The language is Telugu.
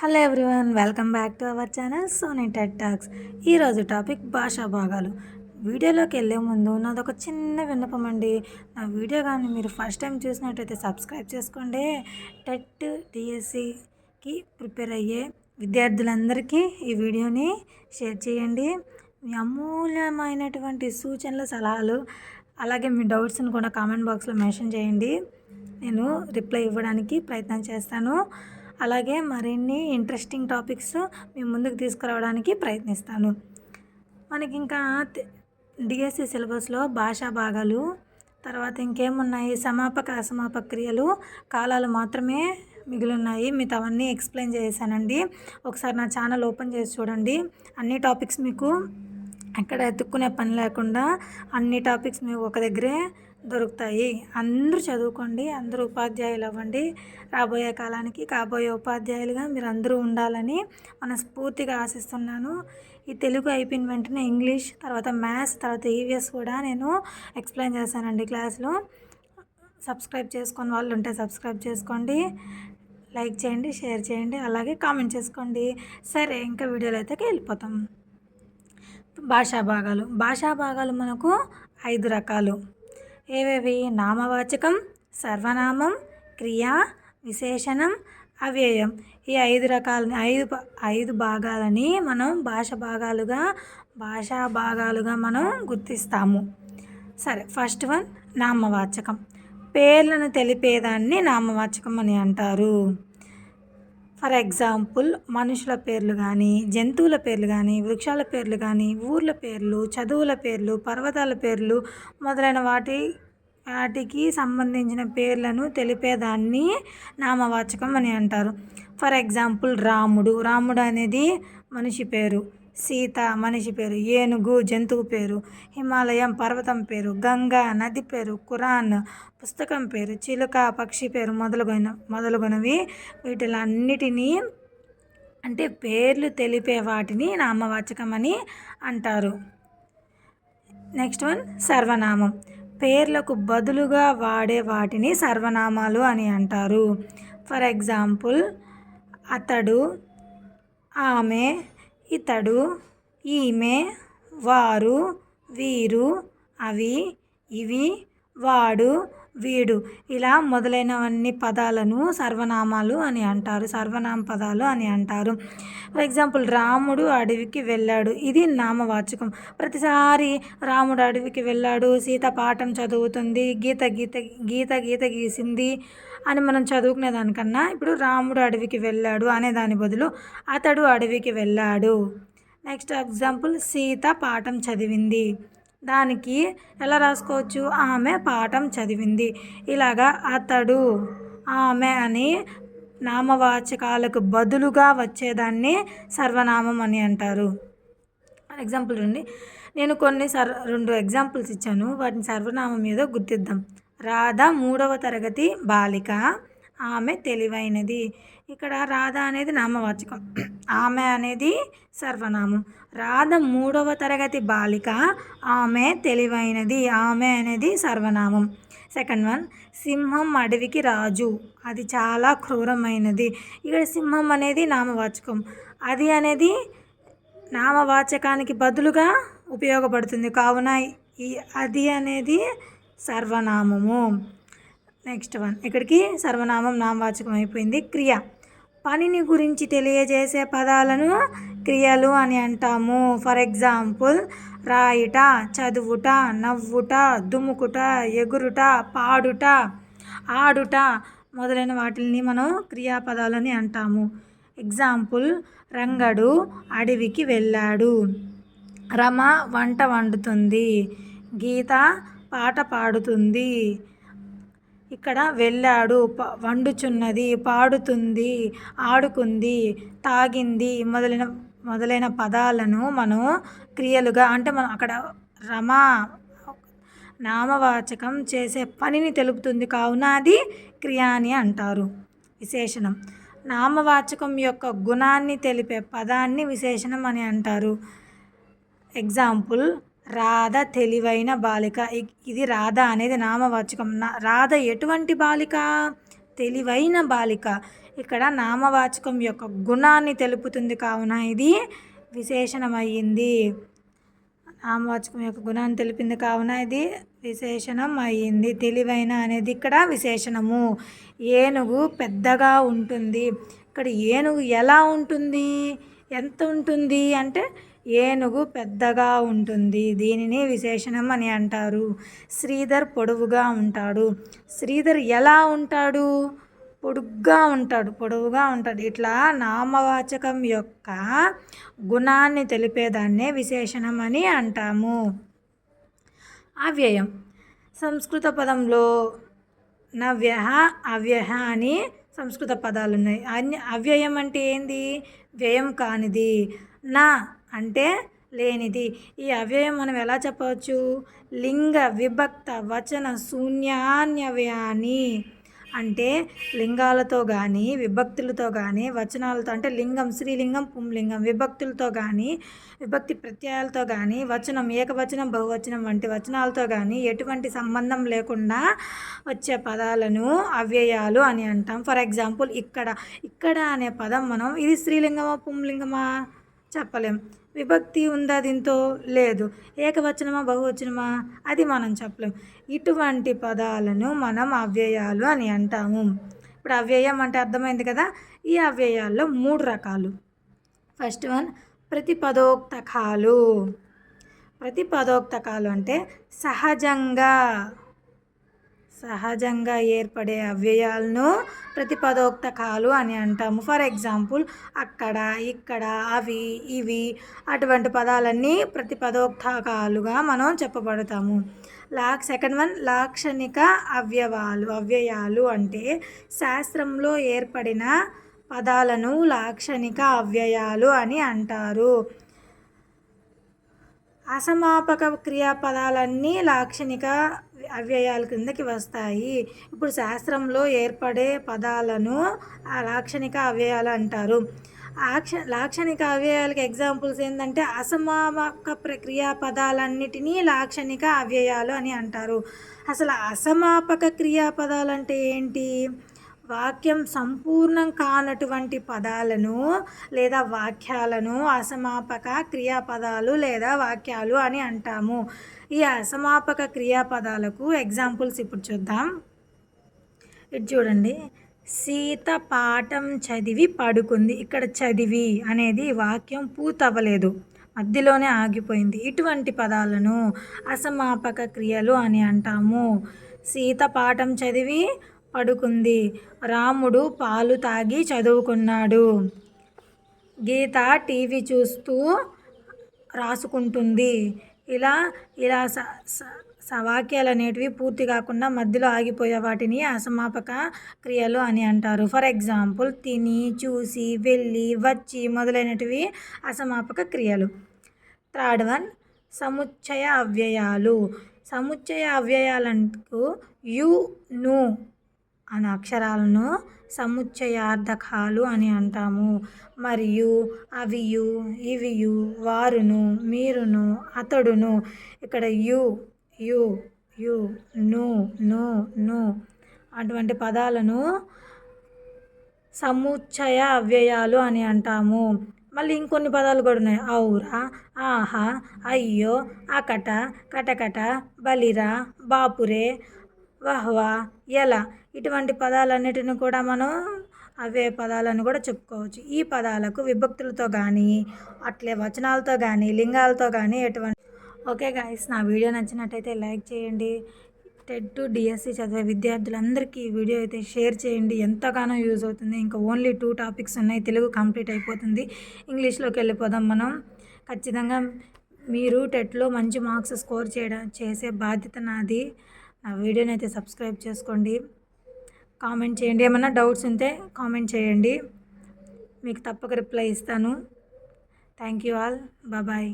Hello everyone, welcome back to our channel Sony tech talks. ఈరోజు టాపిక్ భాషా భాగాలు. వీడియోలోకి వెళ్ళే ముందు నాదొక చిన్న విన్నపం అండి. నా వీడియో కానీ మీరు ఫస్ట్ టైం చూసినట్టయితే సబ్స్క్రైబ్ చేసుకోండి. టెట్ డిఎస్సికి ప్రిపేర్ అయ్యే విద్యార్థులందరికీ ఈ వీడియోని షేర్ చేయండి. మీ అమూల్యమైనటువంటి సూచనలు, సలహాలు, అలాగే మీ డౌట్స్ని కూడా కామెంట్ బాక్స్లో మెన్షన్ చేయండి. నేను రిప్లై ఇవ్వడానికి ప్రయత్నం చేస్తాను. అలాగే మరిన్ని ఇంట్రెస్టింగ్ టాపిక్స్ మీ ముందుకు తీసుకురావడానికి ప్రయత్నిస్తాను. మనకి ఇంకా డిఎస్సి సిలబస్లో భాషా భాగాలు, తర్వాత ఇంకేమున్నాయి, సమాపక అసమాపక క్రియలు, కాలాలు మాత్రమే మిగిలిన్నాయి. మిగతావన్నీ ఎక్స్ప్లెయిన్ చేశానండి. ఒకసారి నా ఛానల్ ఓపెన్ చేసి చూడండి. అన్ని టాపిక్స్ మీకు ఎక్కడ ఎత్తుక్కునే పని లేకుండా అన్ని టాపిక్స్ మీకు ఒక దగ్గరే దొరుకుతాయి. అందరూ చదువుకోండి, అందరూ ఉపాధ్యాయులు అవ్వండి. రాబోయే కాలానికి కాబోయే ఉపాధ్యాయులుగా మీరు అందరూ ఉండాలని మనస్ఫూర్తిగా ఆశిస్తున్నాను. ఈ తెలుగు అయిపోయిన వెంటనే ఇంగ్లీష్, తర్వాత మ్యాథ్స్, తర్వాత ఈవీఎస్ కూడా నేను ఎక్స్ప్లెయిన్ చేశానండి క్లాస్లో. సబ్స్క్రైబ్ చేసుకొని వాళ్ళు ఉంటే సబ్స్క్రైబ్ చేసుకోండి, లైక్ చేయండి, షేర్ చేయండి, అలాగే కామెంట్ చేసుకోండి. సరే, ఇంకా వీడియోలో అయితే వెళ్ళిపోతాం. భాషా భాగాలు మనకు 5 రకాలు. ఏవేవి? నామవాచకం, సర్వనామం, క్రియ, విశేషణం, అవ్యయం. ఈ 5 రకాలని 5 భాగాలని మనం భాషా భాగాలుగా మనం గుర్తిస్తాము. సరే, ఫస్ట్ వన్ నామవాచకం. పేర్లను తెలిపేదాన్ని నామవాచకం అని అంటారు. ఫర్ ఎగ్జాంపుల్, మనుషుల పేర్లు కానీ, జంతువుల పేర్లు కానీ, వృక్షాల పేర్లు కానీ, ఊర్ల పేర్లు, చదువుల పేర్లు, పర్వతాల పేర్లు మొదలైన వాటికి సంబంధించిన పేర్లను తెలిపేదాన్ని నామవాచకం అని అంటారు. ఫర్ ఎగ్జాంపుల్, రాముడు అనేది మనిషి పేరు, సీత మనిషి పేరు, ఏనుగు జంతువు పేరు, హిమాలయం పర్వతం పేరు, గంగా నది పేరు, ఖురాన్ పుస్తకం పేరు, చిలుక పక్షి పేరు మొదలగునవి. వీటిలన్నిటినీ అంటే పేర్లు తెలిపే వాటిని నామవాచకం అని అంటారు. Next one సర్వనామం. పేర్లకు బదులుగా వాడే వాటిని సర్వనామాలు అని అంటారు. ఫర్ ఎగ్జాంపుల్, అతడు, ఆమె, ఇతడు, ఈమె, వారు, వీరు, అవి, ఇవి, వాడు, వీడు, ఇలా మొదలైనవన్నీ పదాలను సర్వనామాలు అని అంటారు, సర్వనామ పదాలు అని అంటారు. ఫర్ ఎగ్జాంపుల్, రాముడు అడవికి వెళ్ళాడు, ఇది నామవాచకం. ప్రతిసారి రాముడు అడవికి వెళ్ళాడు, సీత పాఠం చదువుతుంది, గీత గీసింది అని మనం చదువుకునే దానికన్నా ఇప్పుడు రాముడు అడవికి వెళ్ళాడు అనే దాని బదులు అతడు అడవికి వెళ్ళాడు. నెక్స్ట్ ఎగ్జాంపుల్, సీత పాఠం చదివింది, దానికి ఎలా రాసుకోవచ్చు? ఆమె పాఠం చదివింది. ఇలాగా అతడు, ఆమె అని నామవాచకాలకు బదులుగా వచ్చేదాన్ని సర్వనామం అని అంటారు. ఎగ్జాంపుల్ రండి, నేను కొన్ని 2 ఎగ్జాంపుల్స్ ఇచ్చాను, వాటిని సర్వనామం మీద గుర్తిద్దాం. రాధ 3వ తరగతి బాలిక, ఆమె తెలివైనది. ఇక్కడ రాధ అనేది నామవాచకం, ఆమె అనేది సర్వనామం. రాధ 3వ తరగతి బాలిక, ఆమె తెలివైనది, ఆమె అనేది సర్వనామం. సెకండ్ వన్, సింహం అడవికి రాజు, అది చాలా క్రూరమైనది. ఇక్కడ సింహం అనేది నామవాచకం, అది అనేది నామవాచకానికి బదులుగా ఉపయోగపడుతుంది, కావున ఈ అది అనేది సర్వనామము. నెక్స్ట్ వన్, ఇక్కడికి సర్వనామం నామవాచకం అయిపోయింది. క్రియ. పనిని గురించి తెలియజేసే పదాలను క్రియలు అని అంటాము. ఫర్ ఎగ్జాంపుల్, రాయుట, చదువుట, నవ్వుట, దుముకుట, ఎగురుట, పాడుట, ఆడుట మొదలైన వాటిని మనం క్రియాపదాలని అంటాము. ఎగ్జాంపుల్, రంగడు అడవికి వెళ్ళాడు, రమ వంట వండుతుంది, గీత పాట పాడుతుంది. ఇక్కడ వెళ్ళాడు, వండుచున్నది, పాడుతుంది, ఆడుకుంది, తాగింది మొదలైన పదాలను మనం క్రియలుగా, అంటే మనం అక్కడ రమ నామవాచకం చేసే పనిని తెలుపుతుంది, కావున అది క్రియ అని అంటారు. విశేషణం. నామవాచకం యొక్క గుణాన్ని తెలిపే పదాన్ని విశేషణం అని అంటారు. ఎగ్జాంపుల్, రాధ తెలివైన బాలిక, ఇది రాధ అనేది నామవాచకం. రాధ ఎటువంటి బాలిక? తెలివైన బాలిక. ఇక్కడ నామవాచకం యొక్క గుణాన్ని తెలుపుతుంది కావున ఇది విశేషణమయ్యింది. నామవాచకం యొక్క గుణాన్ని తెలిపింది కావున ఇది విశేషణం అయ్యింది. తెలివైన అనేది ఇక్కడ విశేషణము. ఏనుగు పెద్దగా ఉంటుంది. ఇక్కడ ఏనుగు ఎలా ఉంటుంది, ఎంత ఉంటుంది అంటే ఏనుగు పెద్దగా ఉంటుంది. దీనిని విశేషణం అని అంటారు. శ్రీధర్ పొడవుగా ఉంటాడు. శ్రీధర్ ఎలా ఉంటాడు, పొడుగ్గా ఉంటాడు. ఇట్లా నామవాచకం యొక్క గుణాన్ని తెలిపేదాన్నే విశేషణం అని అంటాము. అవ్యయం. సంస్కృత పదంలో నవ్యః, అవ్యయః అని సంస్కృత పదాలు ఉన్నాయి. అవ్యయం అంటే ఏంది, వ్యయం కానిది. నా అంటే లేనిది. ఈ అవ్యయం మనం ఎలా చెప్పవచ్చు, లింగ విభక్త వచన శూన్యాన్యవ్యయాన్ని అంటే లింగాలతో కానీ విభక్తులతో కానీ వచనాలతో అంటే లింగం స్త్రీలింగం పుంలింగం విభక్తులతో కానీ విభక్తి ప్రత్యయాలతో కానీ వచనం ఏకవచనం బహువచనం వంటి వచనాలతో కానీ ఎటువంటి సంబంధం లేకుండా వచ్చే పదాలను అవ్యయాలు అని అంటాం. ఫర్ ఎగ్జాంపుల్ ఇక్కడ అనే పదం మనం ఇది స్త్రీలింగమా పుంలింగమా చెప్పలేం. విభక్తి ఉందా దీంతో, లేదు. ఏకవచనమా బహువచనమా అది మనం చెప్పలేం. ఇటువంటి పదాలను మనం అవ్యయాలు అని అంటాము. ఇప్పుడు అవ్యయం అంటే అర్థమైంది కదా. ఈ అవ్యయాల్లో 3 రకాలు. First one ప్రతిపదోక్తకాలు. ప్రతిపదోక్తకాలు అంటే సహజంగా ఏర్పడే అవ్యయాలను ప్రతిపదోక్తకాలు అని అంటాము. ఫర్ ఎగ్జాంపుల్ అక్కడ, ఇక్కడ, అవి, ఇవి అటువంటి పదాలన్నీ ప్రతిపదోక్తకాలుగా మనం చెప్పబడతాము. సెకండ్ వన్ లాక్షణిక అవ్యయాలు అంటే శాస్త్రంలో ఏర్పడిన పదాలను లాక్షణిక అవ్యయాలు అని అంటారు. అసమాపక క్రియాపదాలన్నీ లాక్షణిక అవ్యయాల కిందకి వస్తాయి. ఇప్పుడు శాస్త్రంలో ఏర్పడే పదాలను లాక్షణిక అవ్యయాలు అంటారు. లాక్షణిక అవ్యయాలకి ఎగ్జాంపుల్స్ ఏంటంటే అసమాపక క్రియాపదాలన్నిటినీ లాక్షణిక అవ్యయాలు అని అంటారు. అసలు అసమాపక క్రియాపదాలు అంటే ఏంటి, వాక్యం సంపూర్ణం కానటువంటి పదాలను లేదా వాక్యాలను అసమాపక క్రియాపదాలు లేదా వాక్యాలు అని అంటాము. ఈ అసమాపక క్రియాపదాలకు ఎగ్జాంపుల్స్ ఇప్పుడు చూద్దాం. ఇది చూడండి, సీత పాఠం చదివి పడుకుంది. ఇక్కడ చదివి అనేది వాక్యం పూర్తవ్వలేదు, మధ్యలోనే ఆగిపోయింది. ఇటువంటి పదాలను అసమాపక క్రియలు అని అంటాము. సీత పాఠం చదివి పడుకుంది. రాముడు పాలు తాగి చదువుకున్నాడు. గీత టీవీ చూస్తూ రాసుకుంటుంది. ఇలా వాక్యాలు అనేటివి పూర్తి కాకుండా మధ్యలో ఆగిపోయే వాటిని అసమాపక క్రియలు అని అంటారు. ఫర్ ఎగ్జాంపుల్ తిని, చూసి, వెళ్ళి, వచ్చి మొదలైనటివి అసమాపక క్రియలు. థర్డ్ వన్ సముచ్చయ అవ్యయాలు. సముచ్చయ అవ్యయాలకు యు, ను అనే అక్షరాలను సముచ్చయార్థకాలు అని అంటాము. మరియు అవియు, ఇవియు, వారును, మీరును, అతడును. ఇక్కడ యు, ను అటువంటి పదాలను సముచ్చయ అవ్యయాలు అని అంటాము. మళ్ళీ ఇంకొన్ని పదాలు కూడా ఉన్నాయి. ఔరా, ఆహా, అయ్యో, అకట, కటకట, బలిరా, బాపురే, వహ్వా, ఎలా ఇటువంటి పదాలన్నిటిని కూడా మనం అవే పదాలను కూడా చెప్పుకోవచ్చు. ఈ పదాలకు విభక్తులతో కానీ అట్లే వచనాలతో కానీ లింగాలతో కానీ ఎటువంటి. ఓకే గైస్, నా వీడియో నచ్చినట్టయితే లైక్ చేయండి. టెట్ టు డిఎస్సి చదివే విద్యార్థులందరికీ ఈ వీడియో అయితే షేర్ చేయండి. ఎంతగానో యూజ్ అవుతుంది. ఇంకా ఓన్లీ 2 టాపిక్స్ ఉన్నాయి, తెలుగు కంప్లీట్ అయిపోతుంది. ఇంగ్లీష్లోకి వెళ్ళిపోదాం మనం. ఖచ్చితంగా మీరు టెట్లో మంచి మార్క్స్ స్కోర్ చేసే బాధ్యత నాది. నా వీడియోని అయితే సబ్స్క్రైబ్ చేసుకోండి, కామెంట్ చేయండి. ఏమైనా డౌట్స్ ఉంటే కామెంట్ చేయండి, మీకు తప్పక రిప్లై ఇస్తాను. Thank you all, bye.